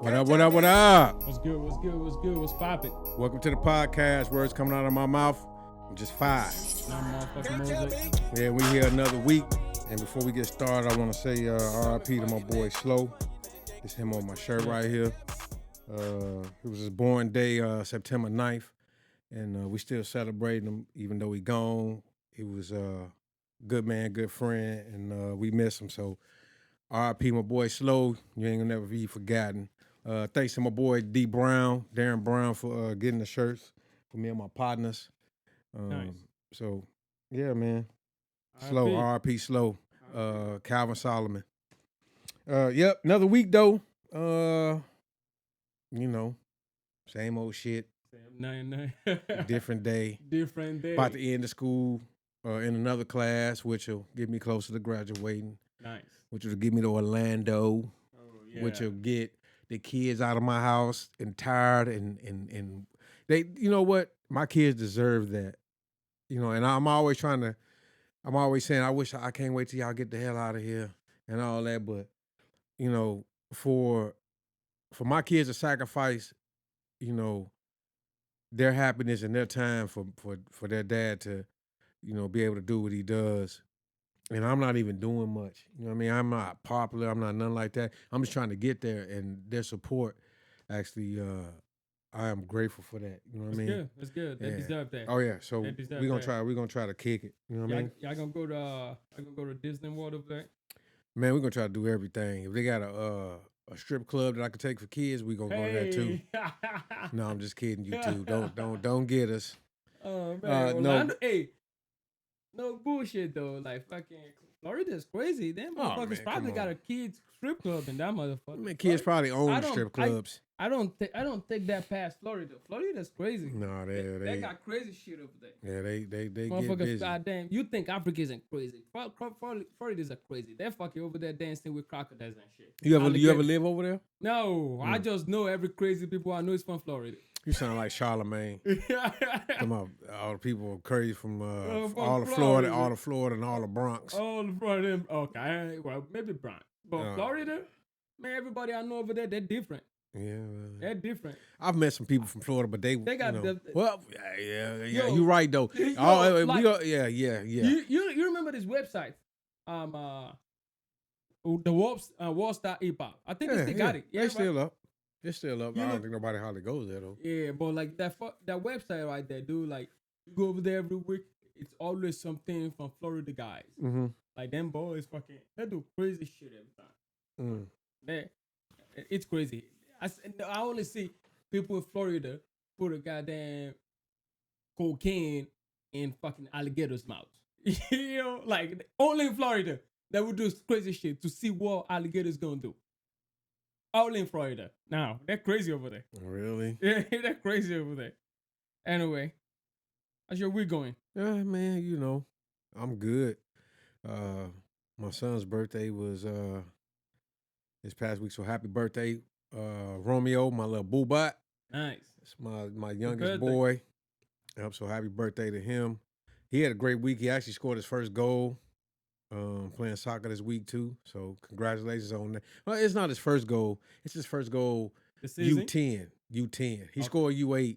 What up, what up, what up? What's good? What's good? What's good? What's poppin'? Welcome to the podcast. Words coming out of my mouth. I'm just five. Now motherfucking Mosaic. Yeah, we here another week. And before we get started, I want to say RIP to my boy Slow. It's him on my shirt right here. It was his born day, September 9th. And we still celebrating him, even though he gone. He was a good man, good friend, and we miss him. So RIP my boy Slow. You ain't gonna never be forgotten. Thanks to my boy D Brown, Darren Brown, for getting the shirts for me and my partners. Nice. So, yeah, man. Slow, RIP Slow. Calvin Solomon. Yep, another week though. Same old shit. Nine. Different day. Different day. About to end the school in another class, which will get me closer to graduating. Nice. Which will get me to Orlando. Oh, yeah. Which will get the kids out of my house and tired and they, you know what? My kids deserve that. You know, and I'm always saying, I can't wait till y'all get the hell out of here and all that. But, you know, for my kids to sacrifice, you know, their happiness and their time for their dad to, you know, be able to do what he does. And I'm not even doing much. You know what I mean? I'm not popular. I'm not nothing like that. I'm just trying to get there, and their support actually, I am grateful for that. You know what I mean? It's good. They deserve that. Oh yeah. So we're gonna try to kick it. You know what I mean? Y'all gonna go to Disney World over there? Man, we're gonna try to do everything. If they got a strip club that I could take for kids, we gonna go there too. No, I'm just kidding. You too. Don't get us. Oh man, Orlando, hey. No bullshit though. Like fucking Florida's crazy. Them motherfuckers probably got a kids strip club in that motherfucker. I mean, kids probably own strip clubs. I don't take that past Florida. Florida's crazy. No, they got crazy shit over there. Yeah, they motherfuckers, get busy. Goddamn, you think Africa isn't crazy? Florida's are crazy. They're fucking over there dancing with crocodiles and shit. You ever live over there? No, I just know every crazy people I know is from Florida. You sound like Charlemagne. Come on, all the people crazy from all of Florida, and all the Bronx. All the Florida. Okay, well maybe Bronx, but Florida, man, everybody I know over there, they're different. Yeah, they're different. I've met some people from Florida, but they got yeah. Yo, you're right though. Yeah. You remember this website? The Wall Star Hip Hop. I think they got it. Yeah, they're still up. It's still up. I don't think nobody hardly goes there though. Yeah, but like that website right there, dude. Like you go over there every week, it's always something from Florida guys. Mm-hmm. Like them boys, they do crazy shit every time. It's crazy. I only see people in Florida put a goddamn cocaine in fucking alligators' mouths. You know, like only in Florida that would do crazy shit to see what alligators gonna do. All in Florida. Now, they're crazy over there. Really? Yeah, they're crazy over there. Anyway, how's your week going? Yeah, man, you know, I'm good. My son's birthday was this past week, so happy birthday, Romeo, my little boobot. Nice. It's my youngest boy. So happy birthday to him. He had a great week. He actually scored his first goal. Playing soccer this week too, so congratulations on that. Well, it's not his first goal; it's his first goal. U10. He scored U8.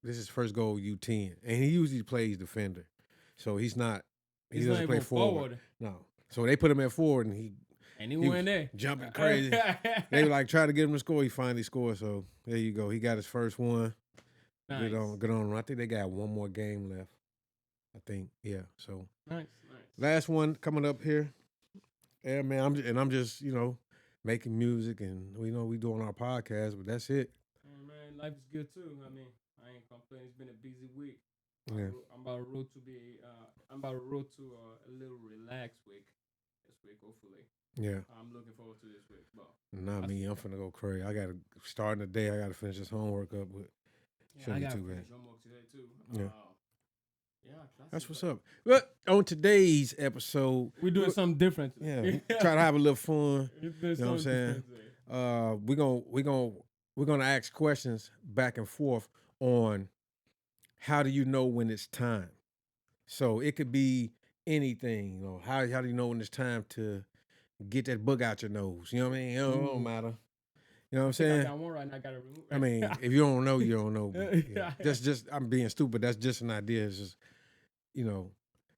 This is his first goal U10, and he usually plays defender, so he's not. He doesn't play forward. No, so they put him at forward, and he went there jumping crazy. They were like trying to get him to score. He finally scored. So there you go. He got his first one. Nice. Good on him. I think they got one more game left. I think, yeah. So nice. Last one coming up here. Yeah, man. I'm just, you know, making music, and we doing our podcast, but that's it. Man, life is good too. I mean, I ain't complaining. It's been a busy week. Yeah. I'm about to road to a little relaxed week this week, hopefully. Yeah. I'm looking forward to this week. But not me. I'm finna go crazy. I gotta start in the day. I gotta finish this homework up, but shouldn't be too bad. Homework today too. Yeah. That's what's up. But on today's episode, we're doing something different. Yeah, try to have a little fun. You know what I'm saying? We're gonna ask questions back and forth on how do you know when it's time. So it could be anything. You know, how do you know when it's time to get that bug out your nose? You know what I mean? It don't matter. You know what I'm I think I saying? got one right now. I gotta remove. I mean, if you don't know, you don't know. But yeah, that's just I'm being stupid. That's just an idea. It's just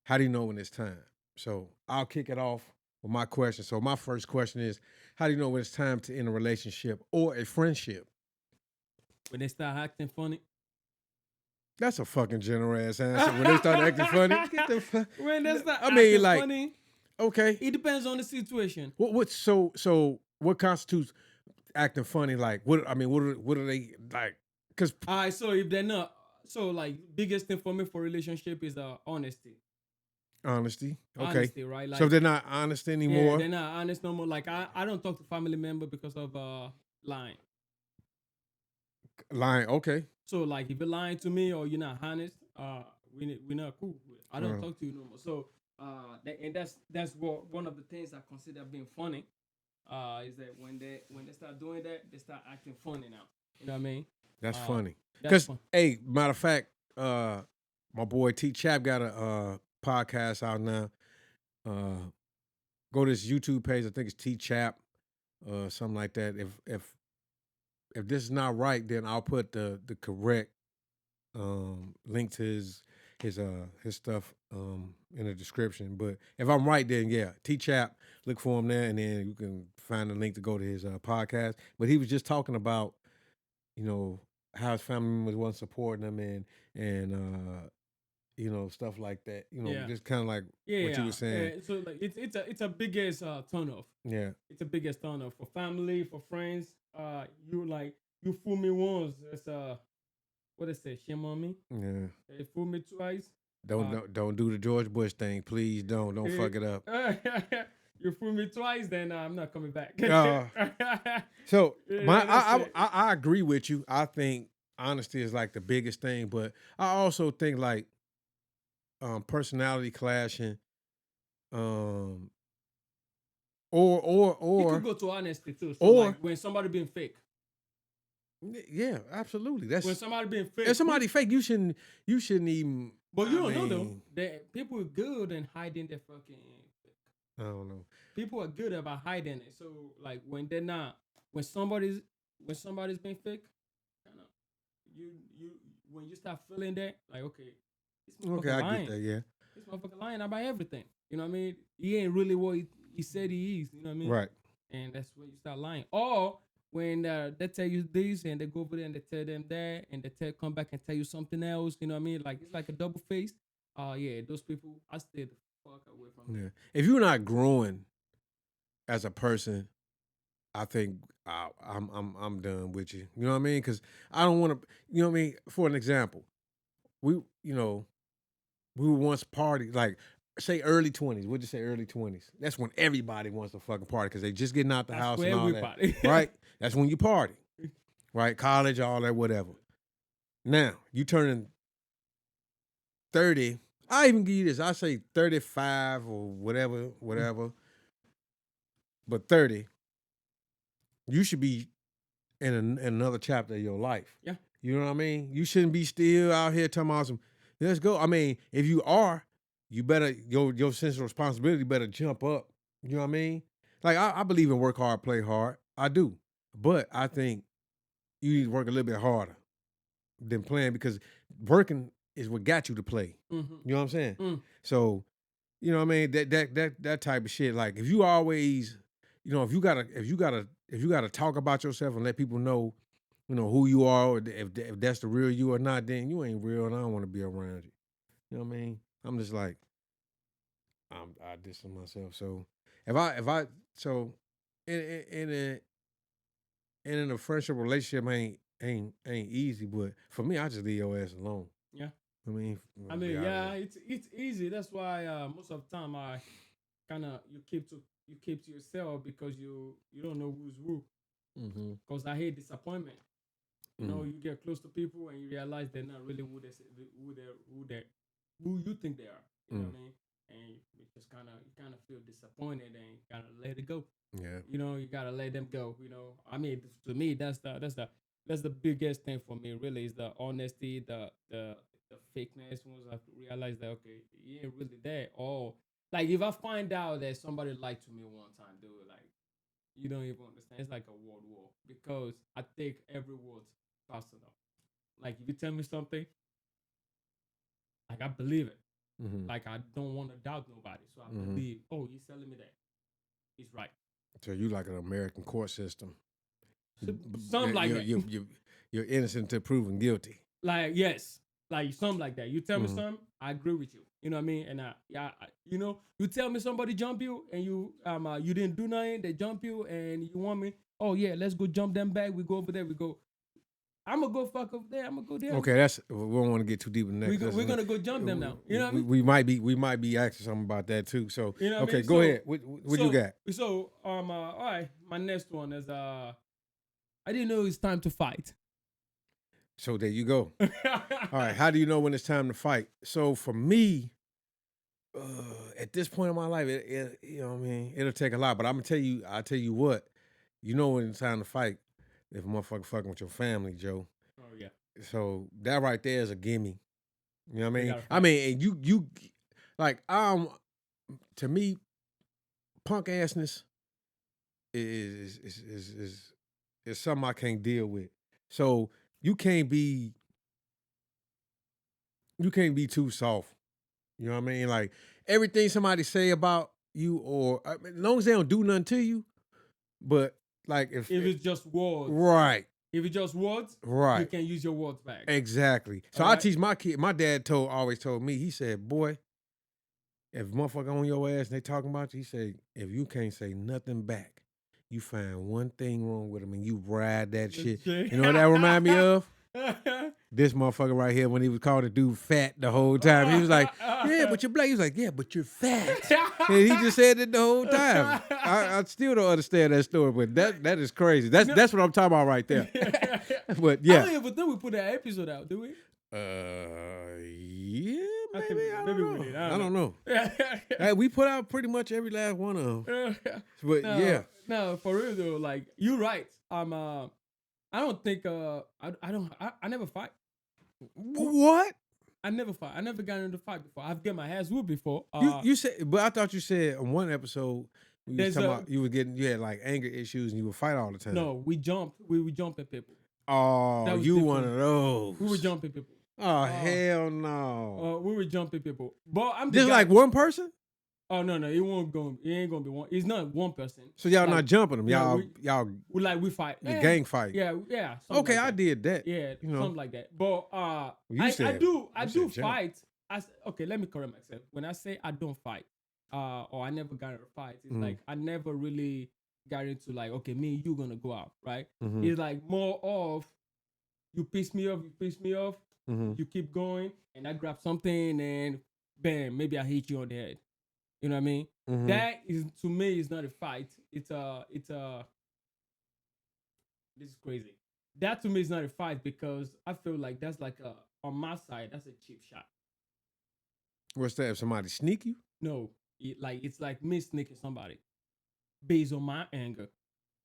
how do you know when it's time? So I'll kick it off with my question. So my first question is, how do you know when it's time to end a relationship or a friendship? When they start acting funny. That's a fucking general ass answer. When they start acting funny, get the fuck. When they start I mean, acting like, funny, okay, it depends on the situation. what constitutes acting funny? Like, what what are they like? Because All right, so if they're not, so like biggest thing for me for relationship is honesty. honesty, okay. Honesty, right? So if Like, they're not honest yeah, anymore, they're not honest no more. Like I don't talk to family member because of lying. lying, okay. So like if you're lying to me or you're not honest, we're not cool. I don't Uh, talk to you no more. So and that's what one of the things I consider being funny. Is that when they start doing that, they start acting funny now. You know what I mean? that's Uh, funny. that's Because, fun. hey, matter of fact, my boy T Chap got a podcast out now. Go to his YouTube page. I think it's T Chap, something like that. If this is not right, then I'll put the correct link to his stuff in the description. But if I'm right, then yeah, T Chap, look for him there, and then you can find the link to go to his podcast. But he was just talking about how his family members wasn't supporting him and stuff like that. Yeah. Just kind of like what you Yeah. were saying. So like it's a biggest turn off. Yeah, It's a biggest turn off for family, for friends. You fool me once. It's what they say, shame on me. yeah. They fool me twice. Don't do the George Bush thing, please. Don't fuck it up. You fool me twice, then I'm not coming back. So Yeah, I agree with you. I think honesty is like the biggest thing, but I also think like personality clashing, um, it could or go to honesty too. So or like when somebody being fake, yeah, absolutely. when somebody being fake, If somebody fake, you shouldn't even. but you I don't know though. mean, That people are good in hiding their fucking. I don't know. People are good about hiding it. So like when they're not, when somebody's being fake, kind of you when you start feeling that, like okay, this Okay, motherfucker I lying. get that. Yeah, This motherfucker lying about everything. You know what I mean? He ain't really what he said he is. You know what I mean? right. And that's when you start lying. Or when they tell you this and they go over there and they tell them that and they come back and tell you something else. You know what I mean? Like it's like a double face. Yeah, those people I stay the fuck away from. Yeah, if you're not growing as a person, I think I'm done with you. You know what I mean? Because I don't want to. You know what I mean? For an example, we we were once party like say early 20s. We'll just say early 20s. That's when everybody wants to fucking party because they just getting out the That's house for and all everybody. that. Right? That's when you party. Right? College, all that, whatever. Now you turning 30. I even give you this. I say 35 or whatever. But 30, you should be in another chapter of your life. Yeah. You know what I mean? You shouldn't be still out here talking about some, let's go. I mean, if you are, you better, your sense of responsibility better jump up. You know what I mean? Like, I believe in work hard, play hard. I do. But I think you need to work a little bit harder than playing because working is what got you to play. Mm-hmm. You know what I'm saying? Mm. So, you know what I mean? That type of shit. Like if you always, if you gotta talk about yourself and let people know, who you are, or if that's the real you or not, then you ain't real, and I don't want to be around you. You know what I mean? I'm just like, I distance myself. So if I so in in a friendship relationship ain't easy, but for me, I just leave your ass alone. Yeah. I mean, I mean, yeah, it's easy. That's why most of the time I kind of you keep to yourself because you don't know who's who. Mm-hmm. Because I hate disappointment. You know, you get close to people and you realize they're not really who you think they are. You know what I mean? And you just kind of feel disappointed and you gotta let it go. Yeah. You know, you gotta let them go. You know, I mean, to me, that's the biggest thing for me. Really, is the honesty, the fakeness. Once I realize that okay, he ain't really there. Or like if I find out that somebody lied to me one time, dude, like You don't even understand. It's like a world war because I take every word personal. Like if you tell me something, like I believe it. Mm-hmm. Like I don't want to doubt nobody, so I believe. Oh, he's telling me that he's right. So you like an American court system. Something like that. You're innocent to proven guilty. Like yes, like something like that. You tell me something, I agree with you. You know what I mean? And you tell me somebody jump you and you didn't do nothing, they jump you and you want me. Oh yeah, let's go jump them back. We go over there. We go. I'm gonna go fuck over there. I'm gonna go there. Okay, we don't want to get too deep in that. We're gonna go jump them now. You know what I mean? We might be asking something about that too. So you know what okay, I mean? go ahead. What you got? So all right. My next one is I didn't know it's time to fight. So there you go. All right, how do you know when it's time to fight? So for me, at this point in my life, it you know what I mean, it'll take a lot. But I'll tell you what, you know when it's time to fight if a motherfucker fucking with your family, Joe. Oh yeah. So that right there is a gimme. You know what I mean? I mean, and you like to me, punk assness is something I can't deal with. So you can't be too soft. You know what I mean? Like everything somebody say about you, or as long as they don't do nothing to you, but like if it's just words, right? If it's just words, right, you can use your words back. Exactly. So I teach my kid. My dad always told me. He said, "Boy, if motherfucker on your ass and they talking about you, he said, if you can't say nothing back, you find one thing wrong with them and you ride that shit." You know what that remind me of? This motherfucker right here when he was called a dude fat the whole time. He was like, "Yeah, but you're black." He was like, "Yeah, but you're fat." And he just said it the whole time. I still don't understand that story, but that is crazy. That's what I'm talking about right there. But yeah, I don't even think we put that episode out, do we? Yeah, maybe. I don't know. We did. I don't know. Hey, we put out pretty much every last one of them. But yeah. No, for real though, like you're right. I don't think I never fight. What? I never fight. I never got into a fight before. I've got my ass whooped before. You said, but I thought you said on one episode you was talking about you had like anger issues and you would fight all the time. No, we jumped. We were jumping people. Oh, you different. One of those. We were jumping people. Oh hell no. We were jumping people. But I'm just like one person. Oh no, it won't go. It ain't gonna be one. It's not one person. So y'all not jumping them. Y'all we fight. The gang fight. Yeah. Okay, like I did that. Yeah, something like that. But I do fight. Okay, let me correct myself. When I say I don't fight, or I never got in a fight, it's like I never really got into like, okay, me and you gonna go out, right? It's like more of you piss me off, you keep going, and I grab something and bam, maybe I hit you on the head. You know what I mean? That is, to me, is not a fight. It's a. This is crazy. That to me is not a fight because I feel like that's like on my side, that's a cheap shot. What's that? If somebody sneak you? No, it's like me sneaking somebody based on my anger.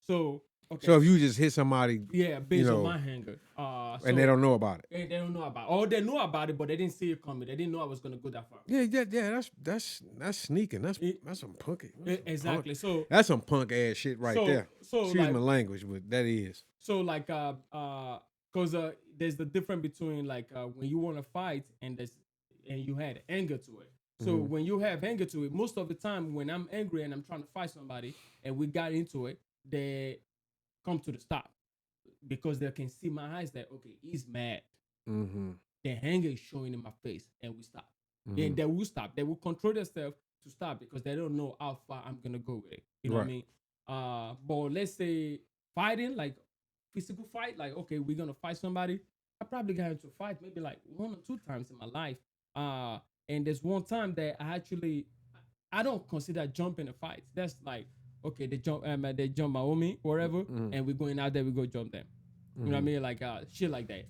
So okay. So if you just hit somebody, based on my anger, and they don't know about it. They don't know about it. Or they know about it, but they didn't see it coming. They didn't know I was gonna go that far. Yeah. That's sneaking. That's some punky. Exactly. So that's some punk ass shit right there. So excuse my language, but that is. So like because there's the difference between like when you want to fight and you had anger to it. So when you have anger to it, most of the time when I'm angry and I'm trying to fight somebody and we got into it, they come to the stop because they can see my eyes that, okay, he's mad. The anger is showing in my face and we stop. And they will stop. They will control themselves to stop because they don't know how far I'm going to go with it. You know what I mean? But let's say fighting, like physical fight, like, okay, we're going to fight somebody. I probably got into a fight maybe like 1 or 2 times in my life. And there's one time that I don't consider jumping a fight. That's like, okay, they jump my homie, whatever, and we're going out there, we go jump them. You know what I mean? Like shit like that.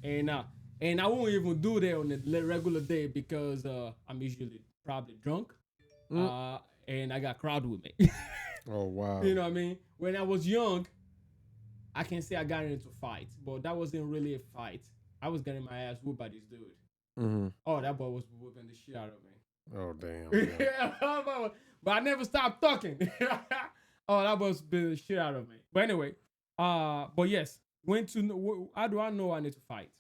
And I won't even do that on a regular day because I'm usually probably drunk, and I got crowd with me. Oh wow! You know what I mean? When I was young, I can say I got into fights, but that wasn't really a fight. I was getting my ass whooped by this dude. Oh, that boy was whooping the shit out of me. Oh damn! But I never stopped talking. Oh, that was the shit out of me. But anyway, but yes, how do I know I need to fight?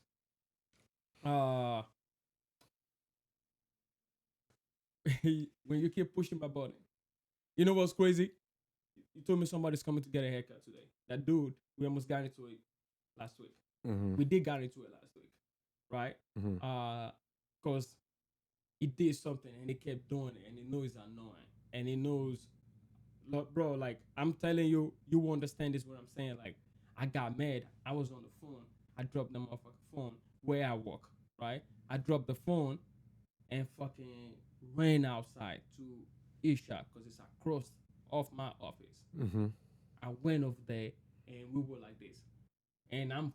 When you keep pushing my button. You know what's crazy? You told me somebody's coming to get a haircut today. That dude, we almost got into it last week. Mm-hmm. We did got into it last week, right? Mm-hmm. Because he did something and he kept doing it, and he knows it's annoying, and he knows, look, bro. Like I'm telling you, you will understand this. What I'm saying, like I got mad. I was on the phone. I dropped the motherfucking phone where I work, right? I dropped the phone and fucking ran outside to Isha because it's across off my office. Mm-hmm. I went over there and we were like this, and I'm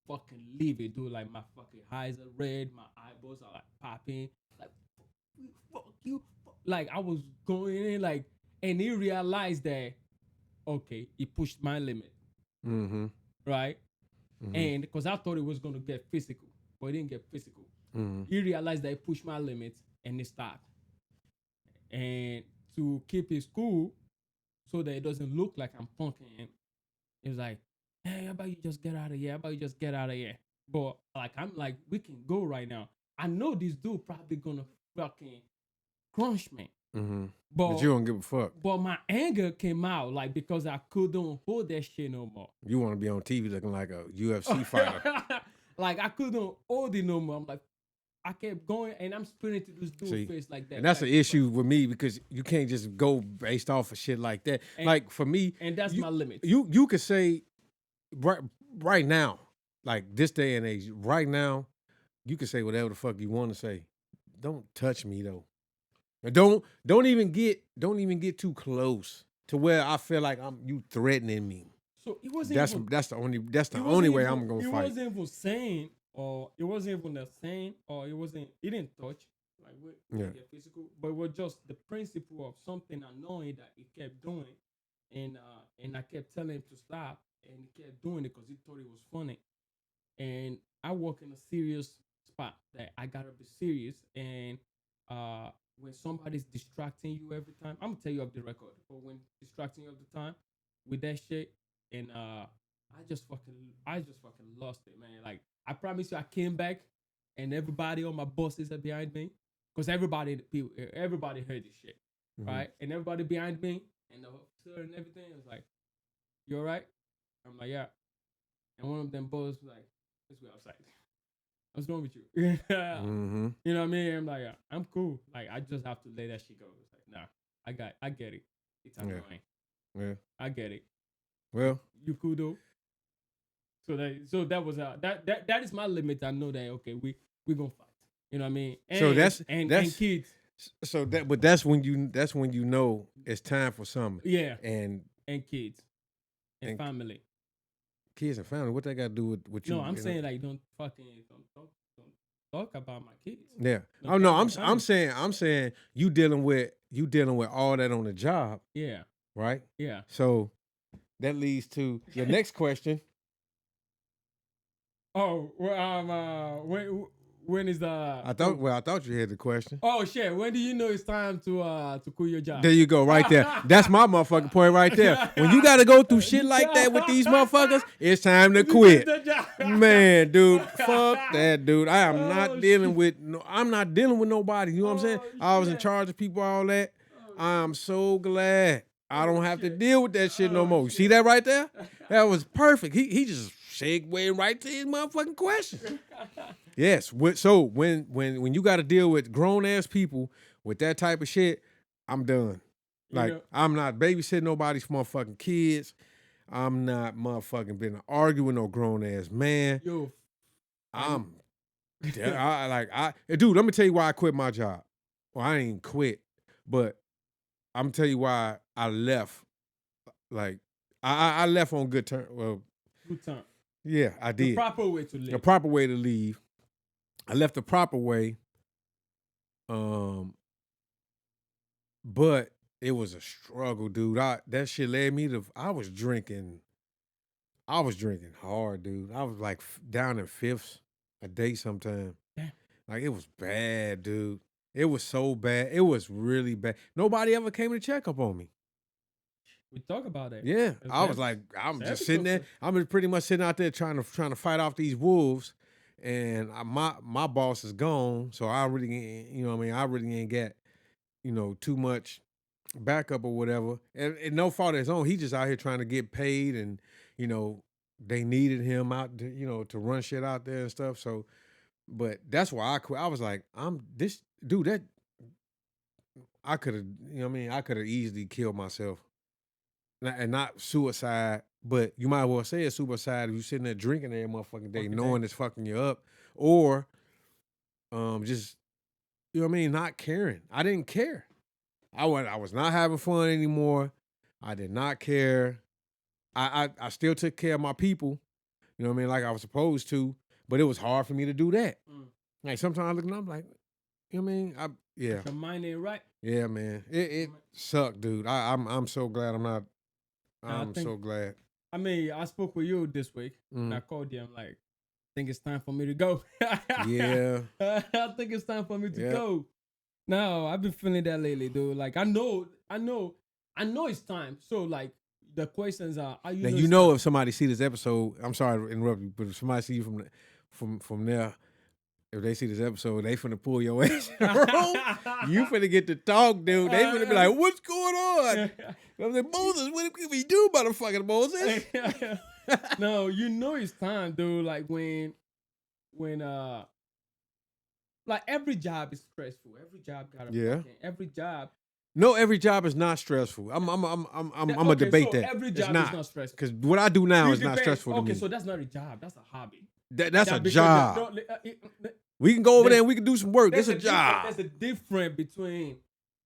fucking livid, dude. Like my fucking eyes are red, my eyeballs are like popping, like fuck you, fuck. Like I was going in, like, and he realized that okay, he pushed my limit, Mm-hmm. right? Mm-hmm. And because I thought it was gonna get physical, but it didn't get physical. Mm-hmm. He realized that he pushed my limits and he stopped. And to keep his cool, so that it doesn't look like I'm punking him, he was like, "Hey, how about you just get out of here? How about you just get out of here?" But like, I'm like, we can go right now. I know this dude probably gonna fucking crunch me. Mm-hmm. But you don't give a fuck. But my anger came out like because I couldn't hold that shit no more. You want to be on TV looking like a UFC fighter. Like I couldn't hold it no more. I'm like, I kept going and I'm sprinting to this dude's face like that. And that's like, the issue with me because you can't just go based off of shit like that. And, like for me, and that's my limit. You could say right now, like this day and age, right now, you can say whatever the fuck you want to say. Don't touch me though. Don't even get too close to where I feel like you threatening me. So it wasn't. That's the only way I'm gonna fight. It wasn't even saying, or it wasn't even the saying, or it wasn't. It didn't touch. Like we get physical, but it was just the principle of something annoying that he kept doing, and I kept telling him to stop, and he kept doing it because he thought it was funny. And I work in a serious spot that I gotta be serious, and when somebody's distracting you every time, I'm gonna tell you off the record, but when distracting you all the time with that shit, and I just fucking lost it, man. Like I promise you, I came back, and everybody, all my bosses are behind me, because everybody heard this shit, right? And everybody behind me, and the officer and everything was like, "You all right?" I'm like, "Yeah." And one of them boys was like, "Let's go outside." What's wrong with you? Mm-hmm. You know what I mean? I'm like, I'm cool. Like, I just have to let that shit go. It's like, nah, I get it. It's annoying. Yeah. I get it. Well, you cool though. So that was that is my limit. I know that okay, we gonna fight. You know what I mean? And, so that's and kids. So that's when you know it's time for something. Yeah. And kids and family. Kids and family. What they got to do with you? No, I'm saying like don't talk about my kids. Yeah. Oh no, I'm saying you dealing with all that on the job. Yeah. Right? Yeah. So that leads to the next question. Oh, well, when is the? I thought you had the question. Oh shit! When do you know it's time to quit your job? There you go, right there. That's my motherfucking point right there. When you got to go through shit like that with these motherfuckers, it's time to quit. Man, dude, fuck that, dude. I am not dealing with. I'm not dealing with nobody. You know what I'm saying? I was in charge of people, all that. I'm so glad I don't have to deal with that shit no more. You see that right there? That was perfect. He just segued right to his motherfucking question. Yes. So when you got to deal with grown ass people with that type of shit, I'm done. Like I'm not babysitting nobody's motherfucking kids. I'm not motherfucking been arguing with no grown ass man. Yo, dude. Let me tell you why I quit my job. Well, I ain't quit, but I'm gonna tell you why I left. Like I left on good terms. Well, good terms. Yeah, I did. The proper way to leave. The proper way to leave. I left the proper way. But it was a struggle, dude. That shit led me to. I was drinking hard, dude. I was like down in fifths a day sometime. Yeah. Like it was bad, dude. It was so bad. It was really bad. Nobody ever came to check up on me. We talk about that. Yeah, It's I was that- like, I'm it's just episode sitting there. for- I'm pretty much sitting out there trying to fight off these wolves, and my boss is gone, so I really ain't, you know what I mean, I really ain't got too much backup or whatever, and no fault of his own. He just out here trying to get paid, and you know they needed him out to, to run shit out there and stuff. So, but that's why I quit. I was like, I'm this dude that I could have, what I mean, I could have easily killed myself. And not suicide, but you might as well say it's suicide if you sitting there drinking every motherfucking day, Fucking knowing it's fucking you up, or just what I mean, not caring. I didn't care. I was not having fun anymore. I did not care. I still took care of my people, you know what I mean, like I was supposed to, but it was hard for me to do that. Like sometimes I look and I'm like, you know what I mean? Yeah. Your mind ain't right. Yeah, man. It sucked, dude. I'm so glad I'm not. I'm so glad. I mean, I spoke with you this week, and I called you. I'm like, I think it's time for me to go. Yeah. I think it's time for me to go. No, I've been feeling that lately, dude. Like I know it's time. So like the questions are now you know if somebody see this episode, I'm sorry to interrupt you, but if somebody see you from there, if they see this episode, they finna pull your ass in the room. You finna get to talk, dude. They finna be like, what's going on? I'm like, Moses, what can we do, motherfucking Moses? No, you know it's time, dude. Like when like every job is stressful. Every job got a every job. No, every job is not stressful. I'm gonna debate that. Every job is not stressful. Because what I do now is not stressful to me. Okay, so that's not a job. That's a hobby. That's a job. We can go over there and we can do some work. It's a job. There's a difference between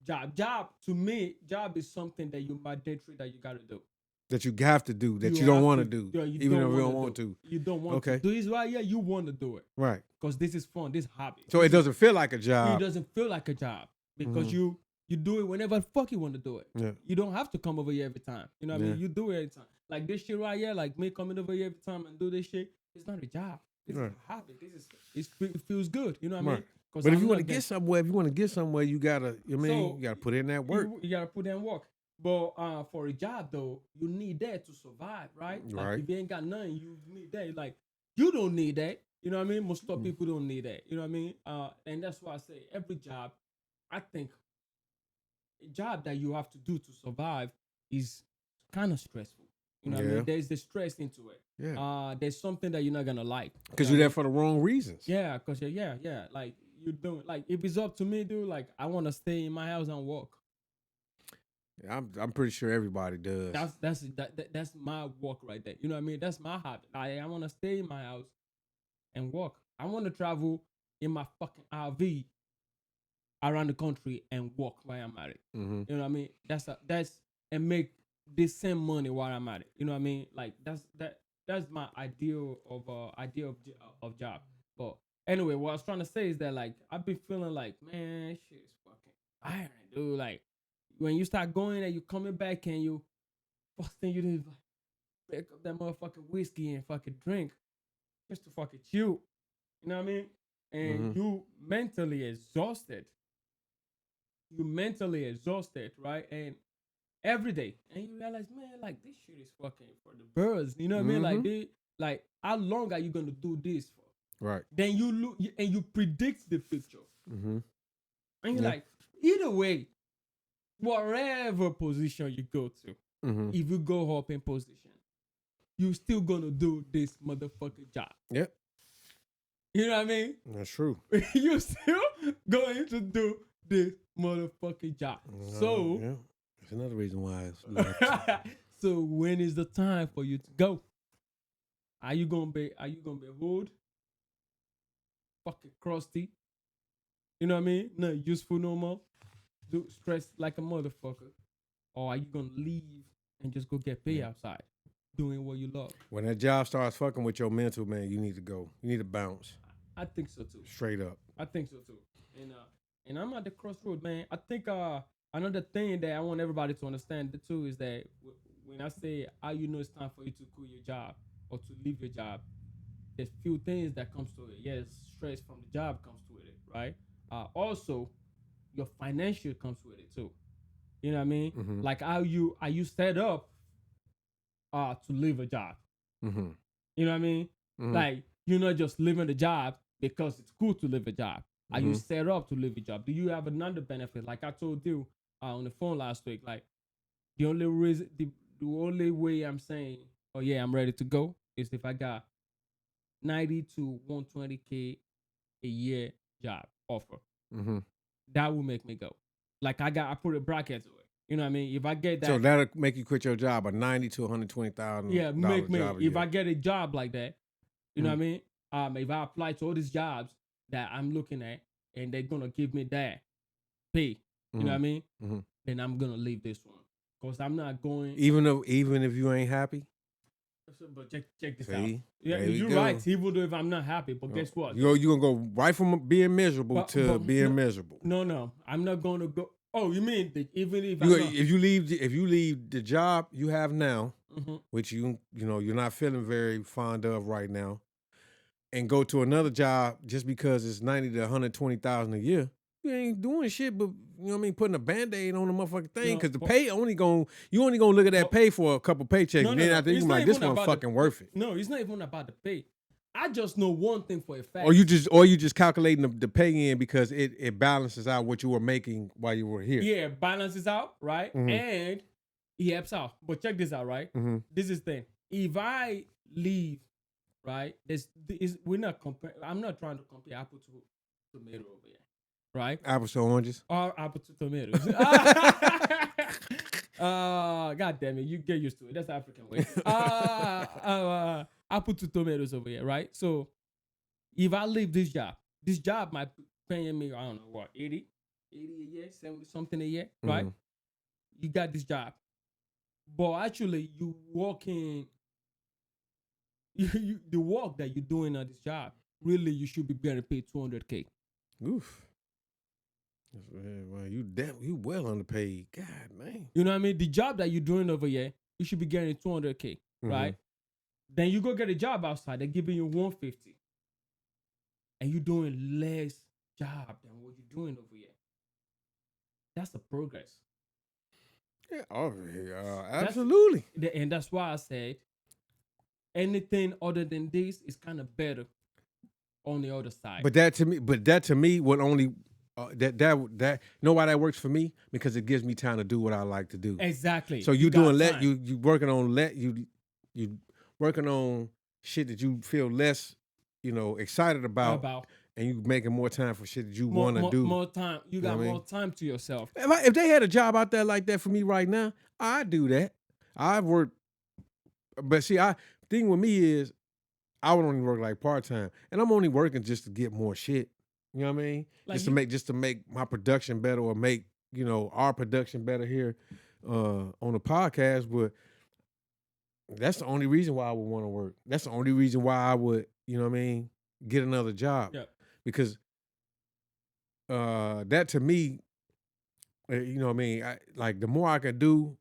job. Job, to me, job is something that you mandatory that you gotta do. That you have to do, that you don't want to do, even if you don't want to. You don't want to do it right. Yeah, you want to do it. Right. Because this is fun. This is hobby. So it doesn't feel like a job. It doesn't feel like a job because you do it whenever the fuck you want to do it. Yeah. You don't have to come over here every time. You know what I mean? You do it every time. Like this shit right here, like me coming over here every time and do this shit, it's not a job. It's a hobby. It feels good. You know what I mean? But if you want to get somewhere, you gotta, you gotta put in that work. You gotta put in work. But for a job though, you need that to survive, right? Like if you ain't got nothing, you need that. Like you don't need that. You know what I mean? Most of people don't need that. You know what I mean? And that's why I say every job, I think a job that you have to do to survive is kind of stressful. You know what I mean? There's the stress into it. Yeah. There's something that you're not gonna like. Because you're there for the wrong reasons. Yeah, because like you don't like if it's up to me, dude, like I wanna stay in my house and work. Yeah, I'm pretty sure everybody does. That's my work right there. You know what I mean? That's my hobby. I wanna stay in my house and work. I wanna travel in my fucking RV around the country and work while I'm at it. Mm-hmm. You know what I mean? That's and make the same money while I'm at it. You know what I mean? Like that's my ideal of job. But anyway, what I was trying to say is that like I've been feeling like, man, shit is fucking iron, dude. Like when you start going and you coming back and you first thing you do is like pick up that motherfucking whiskey and fucking drink just to fucking chill. You know what I mean? And you mentally exhausted. You mentally exhausted, right? And every day, and you realize, man, like this shit is fucking for the birds. You know what I mean? Like how long are you gonna do this for? Right. Then you look and you predict the future, and you're like, either way, whatever position you go to, if you go up in position, you still gonna do this motherfucking job. Yep. You know what I mean? That's true. You still going to do this motherfucking job. So. Yeah. That's another reason why. So when is the time for you to go? Are you gonna be old? Fucking crusty? You know what I mean? Not useful no more. Do stress like a motherfucker, or are you gonna leave and just go get paid outside, doing what you love? When that job starts fucking with your mental, man, you need to go. You need to bounce. I think so too. Straight up. I think so too. And I'm at the crossroad, man. I think another thing that I want everybody to understand too is that when I say how you know it's time for you to quit your job or to leave your job, there's few things that comes to it. Yes, stress from the job comes with it, right? Also, your financial comes with it too. You know what I mean? Mm-hmm. Like are you set up to leave a job? Mm-hmm. You know what I mean? Mm-hmm. Like you're not just leaving the job because it's cool to leave a job. Are you Mhm. set up to leave a job? Do you have another benefit? Like I told you on the phone last week, like the only reason, the only way I'm saying, oh yeah, I'm ready to go is if I got 90 to 120K a year job offer. Mm-hmm. That will make me go. Like I put a bracket to it. You know what I mean? If I get that, So that'll make you quit your job, a $90,000 to yeah, $120,000 make me. job a If year. I get a job like that, you know Mhm. what I mean? If I apply to all these jobs that I'm looking at and they're gonna give me that pay, you know what I mean? Mhm. Then I'm gonna leave this one. Cause I'm not going. Even if you ain't happy, But check this out. see, Yeah, there we you're go. right. Even though if I'm not happy, but guess what? You gonna go right from being miserable to being miserable. No, I'm not gonna go. Oh, you mean even if If you leave the job you have now, which you're not feeling very fond of right now, and go to another job just because it's 90 to 120,000 a year, you ain't doing shit but putting a band-aid on the motherfucking thing, because the pay you only gonna look at that pay for a couple paychecks, and then after you like, this one fucking worth it. No, it's not even about the pay. I just know one thing for a fact. Or you just calculating the pay in because it balances out what you were making while you were here. Yeah, balances out, right? And he helps out. But check this out, right? This is the thing. If I leave, right, we're not comparing. I'm not trying to compare apple to tomato over here, right? Apples to oranges. Or apple to tomatoes. God damn it, you get used to it. That's the African way. Apple to tomatoes over here, right? So if I leave this job might be paying me, I don't know what, 80 a year, 70 something a year, right? You got this job. But actually you working, the work that you're doing on this job, really you should be getting paid 200K. Oof. Well, you well underpaid. God, man. You know what I mean? The job that you're doing over here, you should be getting 200K, right? Then you go get a job outside, they're giving you 150. And you're doing less job than what you're doing over here. That's the progress. Yeah, absolutely. And that's why I said anything other than this is kind of better on the other side. But that to me would only that you know why that works for me? Because it gives me time to do what I like to do. Exactly. So you working on shit that you feel less, excited about, and you making more time for shit that you want to do. More time. You got more time to yourself. If they had a job out there like that for me right now, I'd do that. I've worked, but see, thing with me is I would only work like part-time, and I'm only working just to get more shit. You know what I mean? Like just to make my production better, or make, our production better here on the podcast. But that's the only reason why I would want to work. That's the only reason why I would, get another job. Yeah. Because that to me, like the more I can do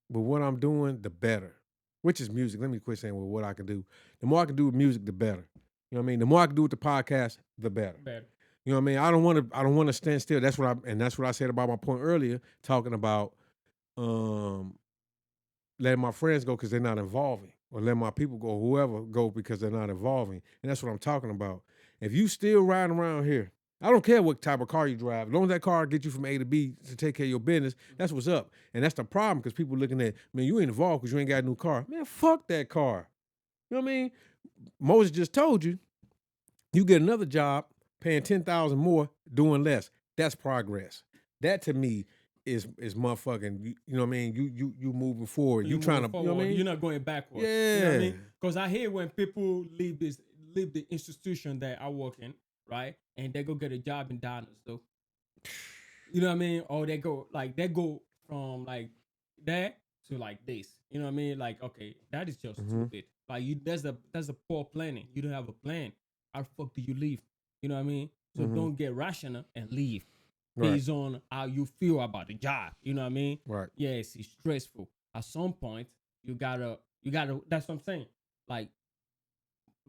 with what I'm doing, the better. Which is music. Let me quit saying with what I can do. The more I can do with music, the better. You know what I mean? The more I can do with the podcast, the better. You know what I mean? I don't want to stand still. That's what I said about my point earlier, talking about letting my friends go because they're not involving, or letting my people go, whoever go, because they're not involving. And that's what I'm talking about. If you still riding around here, I don't care what type of car you drive. As long as that car gets you from A to B to take care of your business, that's what's up. And that's the problem, because people looking at, man, you ain't involved because you ain't got a new car. Man, fuck that car. You know what I mean? Moses just told you, you get another job paying $10,000 more, doing less. That's progress. That to me is motherfucking. You know what I mean? You moving forward. You trying to. You know what I mean? You're not going backwards. Yeah. You know what I mean? Because I hear when people leave the institution that I work in, right, and they go get a job in Donald's, though. You know what I mean? Or they go from like that to like this. You know what I mean? Like, okay, that is just stupid. Like that's a poor planning. You don't have a plan. How the fuck do you leave? You know what I mean? So don't get rational and leave based on how you feel about the job. You know what I mean? Right. Yes, it's stressful. At some point, you gotta. That's what I'm saying. Like,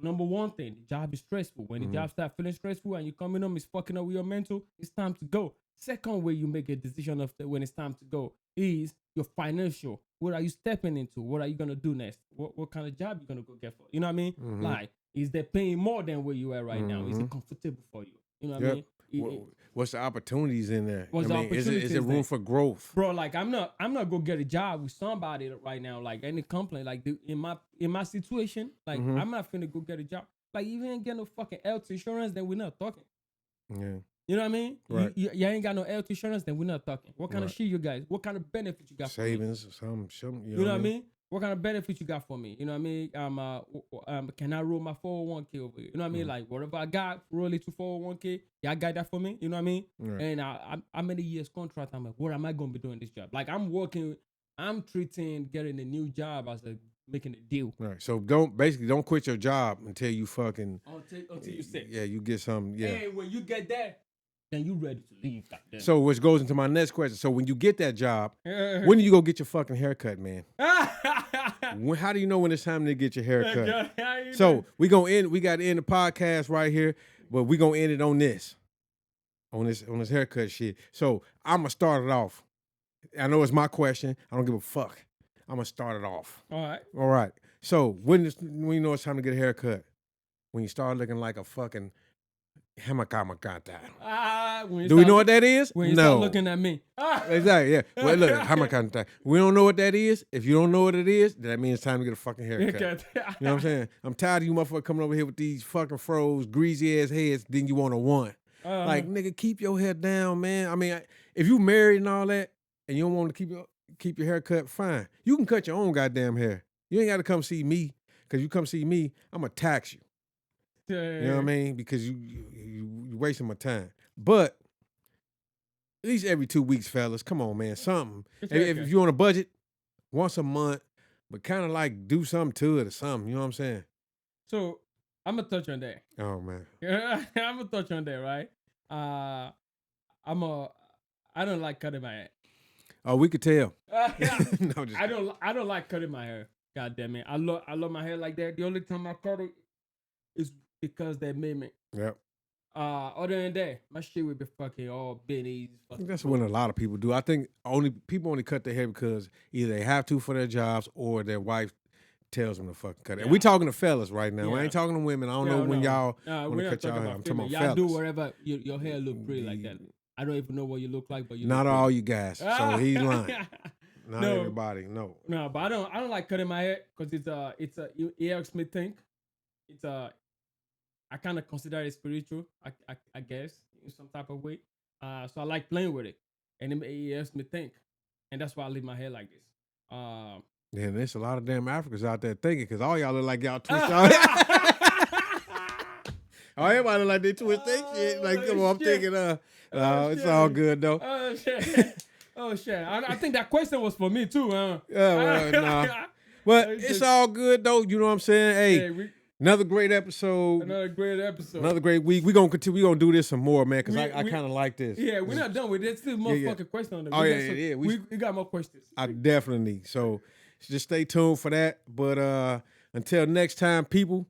number one thing, the job is stressful. When the job start feeling stressful and you coming home, it's fucking up with your mental. It's time to go. Second way you make a decision of when it's time to go is your financial. What are you stepping into? What are you gonna do next? What kind of job you gonna go get for? You know what I mean? Mhm. Like, is they paying more than where you are right now? Is Mhm. it comfortable for you? You know what I Yep. mean? What's the opportunities in there? What's the is it opportunities room there? for growth? Bro, like I'm not gonna get a job with somebody right now, like any company, like in my situation, like Mhm. I'm not finna go get a job. Like you ain't get no fucking health insurance, then we're not talking. Yeah. You know what I mean? Right. You ain't got no health insurance, then we're not talking. What kind of Right. shit you guys? What kind of benefits you got for me? Savings, some. You know what I mean? What kind of benefits you got for me? You know what I mean? Can I roll my 401k over here? You know what I mean? Mhm. Like whatever I got, roll it to 401k. Y'all got that for me? You know what I mean? Right. And I'm in a year's contract. I'm like, what am I gonna be doing this job? Like I'm treating getting a new job as making a deal. Right. So don't quit your job until you fucking Until you sick. Yeah, you get some. Yeah. And when you get that, then you ready to leave. Goddamn. So which goes into my next question. So when you get that job, when do you go get your fucking haircut, man? How do you know when it's time to get your haircut? So we got to end the podcast right here, but we gonna end it on this haircut shit. So I'm gonna start it off. I know it's my question. I don't give a fuck. I'm gonna start it off. All right. So when you know it's time to get a haircut, when you start looking like a fucking hamakamagata. Do we know what that is? When you start looking at me. Exactly, yeah. Well, look, hamakamagata. We don't know what that is. If you don't know what it is, that means it's time to get a fucking haircut. You know what I'm saying? I'm tired of you motherfuckers coming over here with these fucking froze, greasy ass heads, then you want a one. Like, nigga, keep your head down, man. I mean, if you married and all that, and you don't want to keep your hair cut, fine. You can cut your own goddamn hair. You ain't got to come see me, because you come see me, I'm going to tax you. You know what I mean? Because you wasting my time. But at least every 2 weeks, fellas, come on, man, something. If you're on a budget, once a month, but kind of like do something to it or something. You know what I'm saying? So I'm gonna touch on that. Oh man, I'm gonna touch on that, right? I don't like cutting my hair. Oh, we could tell. No, I don't like cutting my hair. God damn it, I love my hair like that. The only time I cut it is because they made me. Yep. Other than that, my shit would be fucking all bennies. I think that's what a lot of people do. I think people only cut their hair because either they have to for their jobs or their wife tells them to fucking cut it. Yeah. And we talking to fellas right now. Yeah. We ain't talking to women. I don't know when y'all want to cut y'all hair. I'm talking about fellas. Y'all do whatever. Your hair look pretty like that. I don't even know what you look like, but you not all you guys. So he's lying. Not no, everybody. No. No, but I don't like cutting my hair because it helps me think. I kind of consider it spiritual, I guess, in some type of way. So I like playing with it, and it helps me think, and that's why I leave my hair like this. Yeah, there's a lot of damn Africans out there thinking, because all y'all look like y'all twist y'all. Oh, everybody look like they twist their shit. Like, come on, I'm thinking, it's all good though. Oh shit! Oh shit! I think that question was for me too, huh? Yeah, well, nah. But it's all good though. You know what I'm saying? Hey. Another great episode. Another great week. We're gonna continue. We're gonna do this some more, man, because I kind of like this. Yeah, we're not done with it. There's still more fucking questions on the Oh, we got more questions. I definitely. So just stay tuned for that. But until next time, people,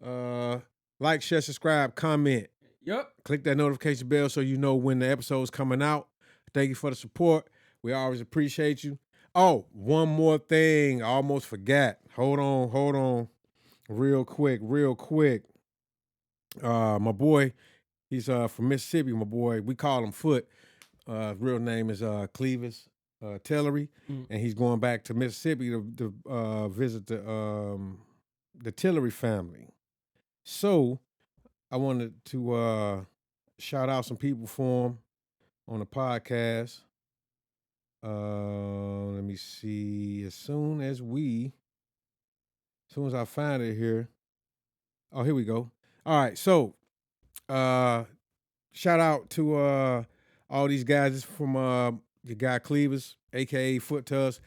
like, share, subscribe, comment. Yep. Click that notification bell so you know when the episode's coming out. Thank you for the support. We always appreciate you. Oh, one more thing. I almost forgot. Hold on. Real quick. My boy, he's from Mississippi, my boy. We call him Foot. Real name is Clevis Tillery. And he's going back to Mississippi to visit the Tillery family. So I wanted to shout out some people for him on the podcast. Let me see. As soon as I find it here. Oh, here we go. All right. So, shout out to all these guys. It's from your guy Clevis, a.k.a. Foot Tuss,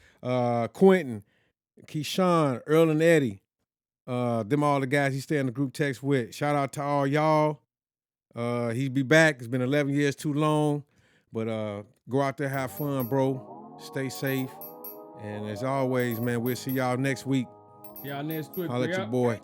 Quentin, Keyshawn, Earl and Eddie. Them all the guys he stay in the group text with. Shout out to all y'all. He'll be back. It's been 11 years too long. But go out there, have fun, bro. Stay safe. And as always, man, we'll see y'all next week. Y'all next week. Holla at your boy.